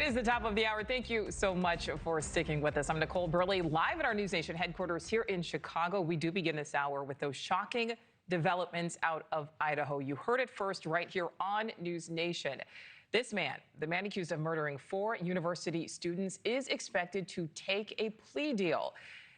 is the top of the hour. Thank you so much for sticking with us. I'm Nichole Berlie, live at our NewsNation headquarters here in Chicago. We do begin this hour with those shocking developments out of Idaho. You heard it first right here on NewsNation. This man, the man accused of murdering 4 university students, is expected to take a plea deal.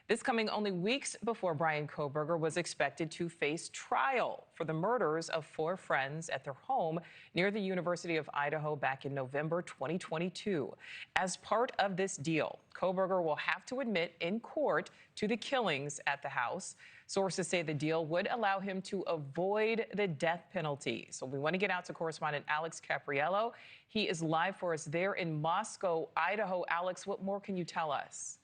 This coming only weeks before Bryan Kohberger was expected to face trial for the murders of 4 friends at their home near the University of Idaho back in November 2022. As part of this deal, Kohberger will have to admit in court to the killings at the house. Sources say the deal would allow him to avoid the death penalty. So we want to get out to correspondent Alex Caprariello. He is live for us there in Moscow, Idaho. Alex, what more can you tell us?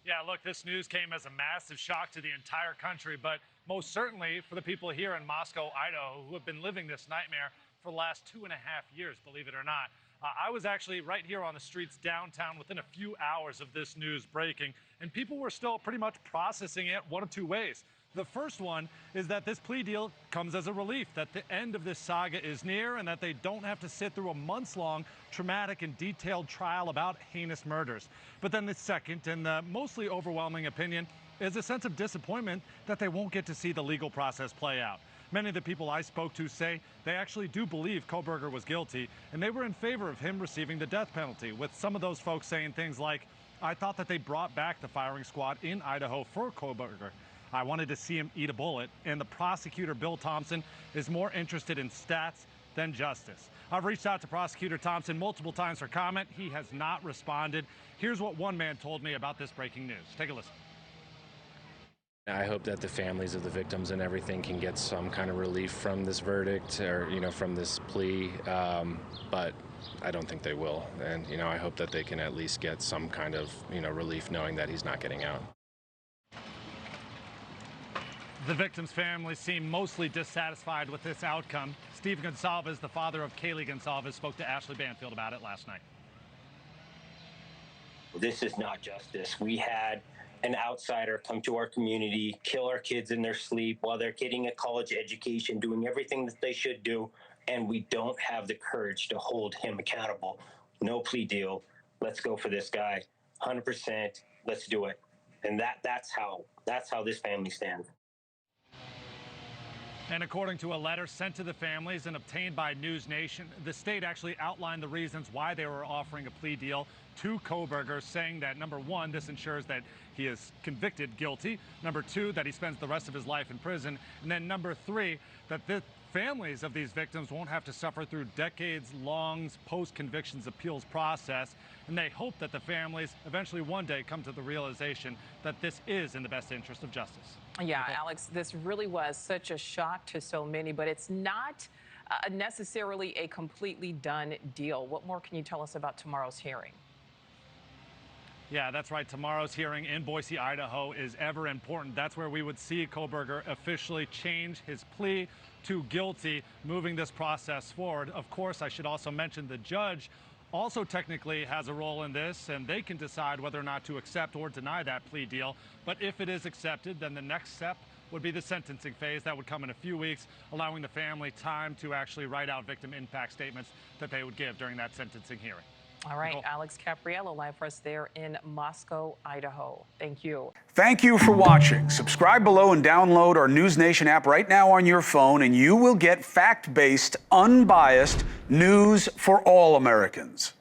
Yeah, look, this news came as a massive shock to the entire country, but most certainly for the people here in Moscow, Idaho, who have been living this nightmare for the last 2.5 years, believe it or not. I was actually right here on the streets downtown within a few hours of this news breaking, and people were still pretty much processing it one of 2 ways. The first one is that this plea deal comes as a relief, that the end of this saga is near and that they don't have to sit through a months-long, traumatic and detailed trial about heinous murders. But then the second and the mostly overwhelming opinion is a sense of disappointment that they won't get to see the legal process play out. Many of the people I spoke to say they actually do believe Kohberger was guilty, and they were in favor of him receiving the death penalty, with some of those folks saying things like, "I thought that they brought back the firing squad in Idaho for Kohberger. I wanted to see him eat a bullet," and the prosecutor, Bill Thompson, is more interested in stats than justice. I've reached out to Prosecutor Thompson multiple times for comment. He has not responded. Here's what one man told me about this breaking news. Take a listen. I hope that the families of the victims and everything can get some kind of relief from this verdict or, from this plea, but I don't think they will. And, I hope that they can at least get some kind of, relief knowing that he's not getting out. The victims' families seem mostly dissatisfied with this outcome. Steve Gonsalves, the father of Kaylee Gonsalves, spoke to Ashley Banfield about it last night. This is not justice. We had an outsider come to our community, kill our kids in their sleep while they're getting a college education, doing everything that they should do, and we don't have the courage to hold him accountable. No plea deal. Let's go for this guy. 100%. Let's do it. And that's how this family stands. And according to a letter sent to the families and obtained by NewsNation, the state actually outlined the reasons why they were offering a plea deal to Kohberger, saying that, number 1, this ensures that he is convicted guilty, number 2, that he spends the rest of his life in prison, and then number 3, that the families of these victims won't have to suffer through decades-long post-convictions appeals process, and they hope that the families eventually one day come to the realization that this is in the best interest of justice. Yeah, Alex, this really was such a shock to so many, but it's not necessarily a completely done deal. What more can you tell us about tomorrow's hearing? Yeah, that's right. Tomorrow's hearing in Boise, Idaho is ever important. That's where we would see Kohberger officially change his plea to guilty, moving this process forward. Of course, I should also mention the judge also technically has a role in this, and they can decide whether or not to accept or deny that plea deal. But if it is accepted, then the next step would be the sentencing phase. That would come in a few weeks, allowing the family time to actually write out victim impact statements that they would give during that sentencing hearing. All right, Nichole. Alex Caprariello live for us there in Moscow, Idaho. Thank you. Thank you for watching. Subscribe below and download our NewsNation app right now on your phone, and you will get fact-based, unbiased news for all Americans.